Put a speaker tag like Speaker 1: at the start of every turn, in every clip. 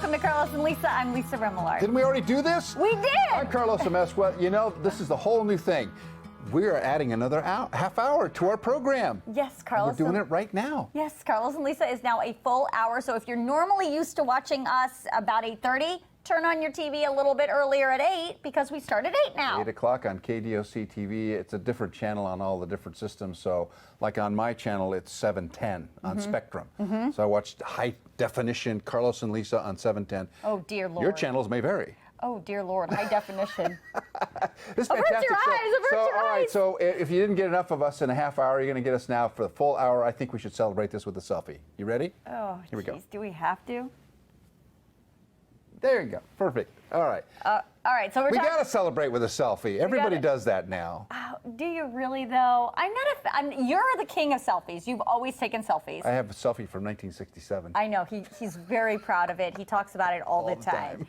Speaker 1: Welcome to Carlos and Lisa. I'm Lisa Remillard.
Speaker 2: Didn't we already do this?
Speaker 1: We did.
Speaker 2: I'm Carlos Accetta. You know, this is the whole new thing. We are adding another half hour to our program.
Speaker 1: Yes, Carlos.
Speaker 2: We're doing it right now.
Speaker 1: Yes, Carlos and Lisa is now a full hour. So if you're normally used to watching us about 8:30, turn on your TV a little bit earlier at 8 because we start at 8 now.
Speaker 2: 8 o'clock on KDOC-TV. It's a different channel on all the different systems. So like on my channel, it's 710 on Spectrum. So I watched high definition Carlos and Lisa on 710.
Speaker 1: Oh, dear Lord.
Speaker 2: Your channels may vary.
Speaker 1: Oh, dear Lord, high definition.
Speaker 2: This is
Speaker 1: Averts
Speaker 2: fantastic.
Speaker 1: your eyes, averts your
Speaker 2: all right,
Speaker 1: eyes.
Speaker 2: so if you didn't get enough of us in a half hour, you're going to get us now for the full hour. I think we should celebrate this with a selfie. You ready?
Speaker 1: Oh,
Speaker 2: here we go.
Speaker 1: Do we have to?
Speaker 2: There you go. Perfect. All right.
Speaker 1: All right, so
Speaker 2: We got to celebrate with a selfie. Everybody does that now.
Speaker 1: Oh, do you really, though? You're the king of selfies. You've always taken selfies.
Speaker 2: I have a selfie from 1967.
Speaker 1: I know. He's very proud of it. He talks about it all the time.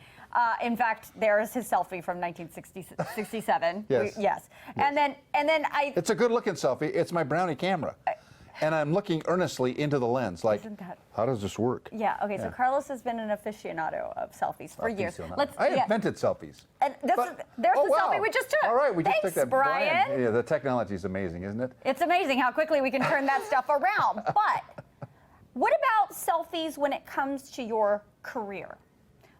Speaker 1: In fact, there's his selfie from 1967.
Speaker 2: Yes.
Speaker 1: And then
Speaker 2: It's a good-looking selfie. It's my Brownie camera. And I'm looking earnestly into the lens, like, how does this work?
Speaker 1: Yeah, okay, so Carlos has been an aficionado of selfies for years.
Speaker 2: I invented selfies.
Speaker 1: And there's the selfie we just took.
Speaker 2: All right, we just took
Speaker 1: Thanks,
Speaker 2: that.
Speaker 1: Brian.
Speaker 2: Yeah, the technology is amazing, isn't it?
Speaker 1: It's amazing how quickly we can turn that stuff around. But what about selfies when it comes to your career?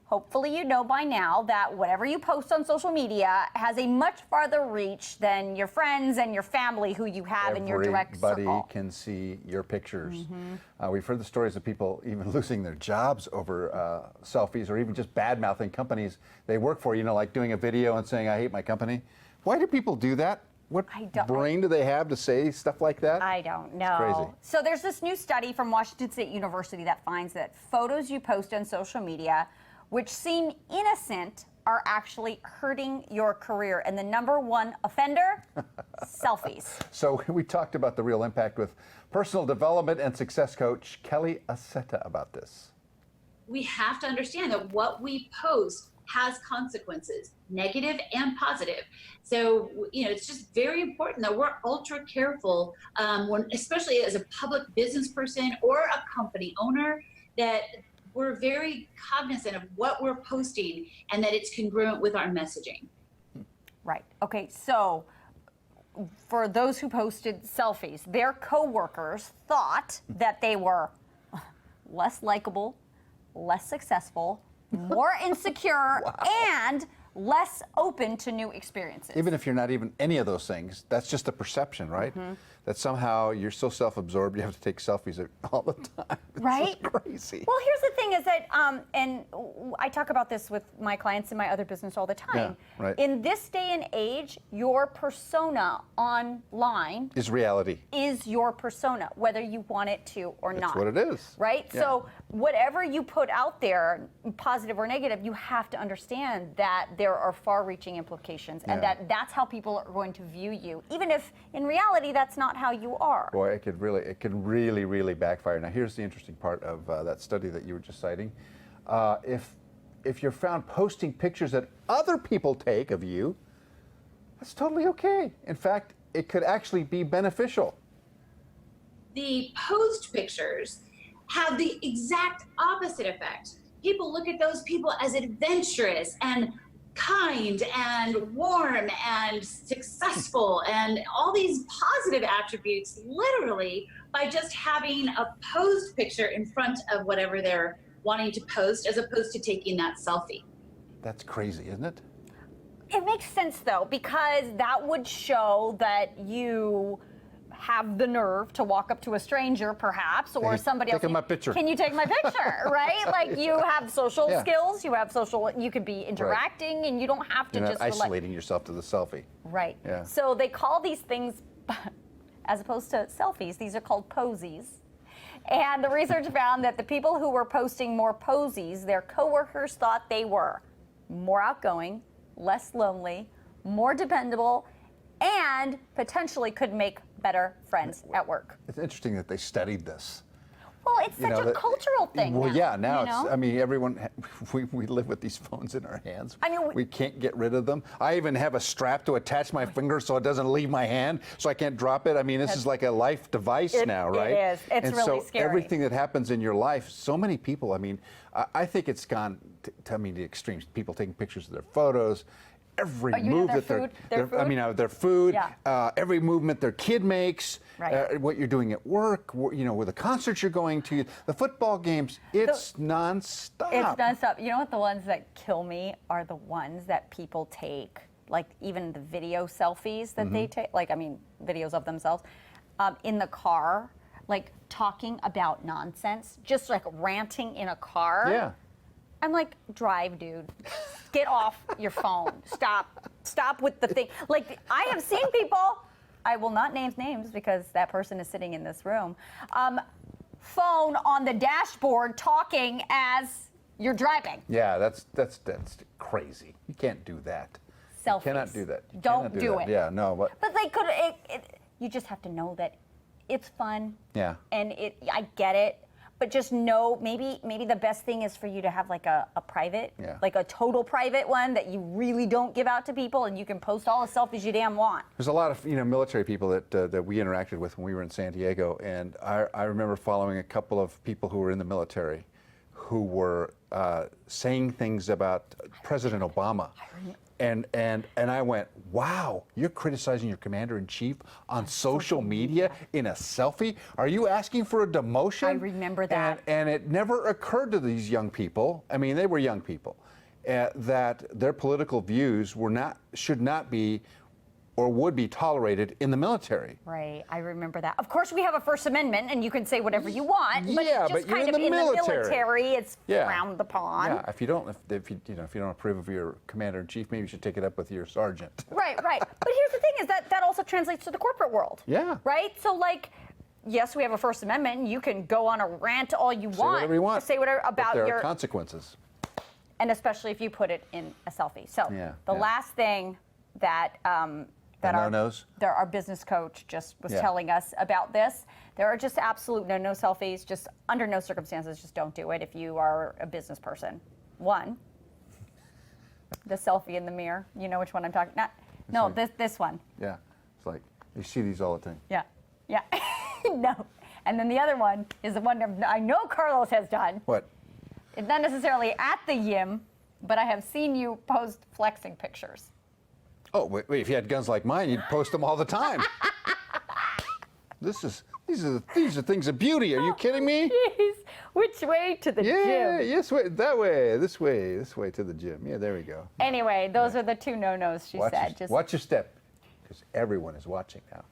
Speaker 1: Hopefully you know by now that whatever you post on social media has a much farther reach than your friends and your family who you have in your direct circle.
Speaker 2: Everybody can see your pictures. We've heard the stories of people even losing their jobs over selfies, or even just bad-mouthing companies they work for, you know, like doing a video and saying, I hate my company. Why do people do that? What brain do they have to say stuff like that?
Speaker 1: I don't know.
Speaker 2: It's crazy.
Speaker 1: So there's this new study from Washington State University that finds that photos you post on social media which seem innocent are actually hurting your career. And the #1 offender, selfies.
Speaker 2: So we talked about the real impact with personal development and success coach Kelly Accetta about this.
Speaker 3: We have to understand that what we post has consequences, negative and positive. So, you know, it's just very important that we're ultra careful, especially as a public business person or a company owner, that we're very cognizant of what we're posting and that it's congruent with our messaging.
Speaker 1: Right. Okay. So for those who posted selfies, their coworkers thought that they were less likable, less successful, more insecure, and less open to new experiences.
Speaker 2: Even if you're not even any of those things, that's just a perception, right? That somehow you're so self-absorbed, you have to take selfies all the time. It's
Speaker 1: right?
Speaker 2: just crazy.
Speaker 1: Well, here's the thing is that, and I talk about this with my clients in my other business all the time.
Speaker 2: Yeah, right.
Speaker 1: In this day and age, your persona online
Speaker 2: is reality.
Speaker 1: Is your persona, whether you want it to or not.
Speaker 2: That's what it is.
Speaker 1: Right?
Speaker 2: Yeah.
Speaker 1: So whatever you put out there, positive or negative, you have to understand that there are far-reaching implications and that's how people are going to view you, even if in reality that's not how you are.
Speaker 2: Boy, it could really backfire. Now, here's the interesting part of that study that you were just citing. If you're found posting pictures that other people take of you, that's totally okay. In fact, it could actually be beneficial.
Speaker 3: The posed pictures have the exact opposite effect. People look at those people as adventurous and kind and warm and successful and all these positive attributes, literally by just having a posed picture in front of whatever they're wanting to post, as opposed to taking that selfie.
Speaker 2: That's crazy, isn't it?
Speaker 1: It makes sense though, because that would show that you have the nerve to walk up to a stranger, perhaps, or somebody else.
Speaker 2: Take my picture.
Speaker 1: Can you take my picture? Right? Like you have social skills, you could be interacting, and you don't have to
Speaker 2: You're
Speaker 1: just
Speaker 2: not isolating yourself to the selfie.
Speaker 1: Right.
Speaker 2: Yeah.
Speaker 1: So they call these things, as opposed to selfies, these are called posies. And the research found that the people who were posting more posies, their coworkers thought they were more outgoing, less lonely, more dependable, and potentially could make better friends at work.
Speaker 2: It's interesting that they studied this.
Speaker 1: Well, it's
Speaker 2: You
Speaker 1: such
Speaker 2: know,
Speaker 1: a cultural thing.
Speaker 2: Well,
Speaker 1: now,
Speaker 2: yeah, now
Speaker 1: you know?
Speaker 2: it's, I mean, everyone, we live with these phones in our hands.
Speaker 1: I mean,
Speaker 2: we can't get rid of them. I even have a strap to attach my finger so it doesn't leave my hand, so I can't drop it. I mean, this is like a life device now, right?
Speaker 1: It is. It's
Speaker 2: and
Speaker 1: really
Speaker 2: so
Speaker 1: scary.
Speaker 2: everything that happens in your life, so many people, I mean, I think it's gone to the extremes. People taking pictures of their photos. Every
Speaker 1: Oh, you mean
Speaker 2: move
Speaker 1: their
Speaker 2: that
Speaker 1: food? Their
Speaker 2: I
Speaker 1: food?
Speaker 2: mean, their food,
Speaker 1: Yeah.
Speaker 2: every movement their kid makes,
Speaker 1: Right.
Speaker 2: what you're doing at work, you know, with the concerts you're going to, the football games, it's nonstop.
Speaker 1: It's nonstop. You know what? The ones that kill me are the ones that people take, like even the video selfies that they take, like, I mean, videos of themselves, in the car, like talking about nonsense, just like ranting in a car.
Speaker 2: Yeah.
Speaker 1: I'm like, drive, dude. Get off your phone. Stop with the thing. Like, I have seen people, I will not name names because that person is sitting in this room, phone on the dashboard talking as you're driving.
Speaker 2: Yeah, that's crazy. You can't do that.
Speaker 1: Selfies.
Speaker 2: You cannot do that. You
Speaker 1: Don't
Speaker 2: cannot
Speaker 1: do
Speaker 2: that.
Speaker 1: it.
Speaker 2: Yeah, no, but
Speaker 1: But they could, you just have to know that it's fun.
Speaker 2: Yeah.
Speaker 1: And I get it. But just know, maybe the best thing is for you to have like a private,
Speaker 2: Yeah.
Speaker 1: like a total private one that you really don't give out to people, and you can post all the selfies you damn want.
Speaker 2: there's a lot of military people that we interacted with when we were in San Diego, and I remember following a couple of people who were in the military, who were saying things about President Obama, and I went, wow, you're criticizing your commander-in-chief on social media in a selfie? Are you asking for a demotion?
Speaker 1: I remember that.
Speaker 2: And it never occurred to these young people, I mean, they were young people, that their political views should not be or would be tolerated in the military.
Speaker 1: Right, I remember that. Of course, we have a First Amendment, and you can say whatever you want. But
Speaker 2: Yeah,
Speaker 1: it's just
Speaker 2: but you're
Speaker 1: kind
Speaker 2: in
Speaker 1: of
Speaker 2: the
Speaker 1: in the
Speaker 2: military.
Speaker 1: military, it's
Speaker 2: Yeah.
Speaker 1: frowned upon.
Speaker 2: Yeah, if you don't approve of your commander-in-chief, maybe you should take it up with your sergeant.
Speaker 1: Right. But here's the thing: is that also translates to the corporate world.
Speaker 2: Yeah.
Speaker 1: Right. So like, yes, we have a First Amendment, and you can go on a rant all you
Speaker 2: Say
Speaker 1: want.
Speaker 2: whatever you want.
Speaker 1: Say whatever
Speaker 2: but
Speaker 1: about
Speaker 2: there
Speaker 1: your
Speaker 2: are consequences.
Speaker 1: and especially if you put it in a selfie. So
Speaker 2: Yeah,
Speaker 1: the
Speaker 2: yeah.
Speaker 1: last thing that that
Speaker 2: no-nos?
Speaker 1: our business coach just was
Speaker 2: Yeah.
Speaker 1: telling us about this, there are just absolute no selfies. Just under no circumstances, just don't do it if you are a business person. One, the selfie in the mirror. You know which one I'm talking. No,
Speaker 2: one.
Speaker 1: this one.
Speaker 2: Yeah, it's like you see these all the time.
Speaker 1: Yeah. No. And then the other one is the one that I know Carlos has done.
Speaker 2: What?
Speaker 1: It's not necessarily at the gym, but I have seen you post flexing pictures.
Speaker 2: Oh, wait, if you had guns like mine, you'd post them all the time. These are things of beauty. Are you kidding me?
Speaker 1: Jeez, which way to the
Speaker 2: Yeah,
Speaker 1: gym?
Speaker 2: yes, way, that way, this way to the gym. Yeah, there we go.
Speaker 1: Anyway, those are the two no-nos she said.
Speaker 2: Watch your step, because everyone is watching now.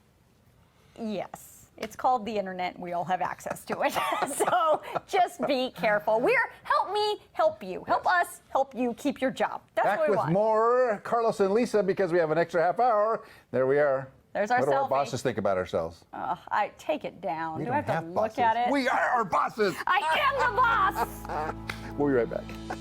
Speaker 1: Yes. It's called the internet. We all have access to it. So just be careful. Help me, help you. Help us, help you keep your job. That's
Speaker 2: Back
Speaker 1: what we
Speaker 2: with
Speaker 1: want.
Speaker 2: more Carlos and Lisa because we have an extra half hour. There we are.
Speaker 1: There's our
Speaker 2: What do our
Speaker 1: selfie.
Speaker 2: bosses think about ourselves?
Speaker 1: I take it down.
Speaker 2: We
Speaker 1: Do I
Speaker 2: don't
Speaker 1: have to look
Speaker 2: bosses.
Speaker 1: at it?
Speaker 2: We are our bosses.
Speaker 1: I am the boss.
Speaker 2: We'll be right back.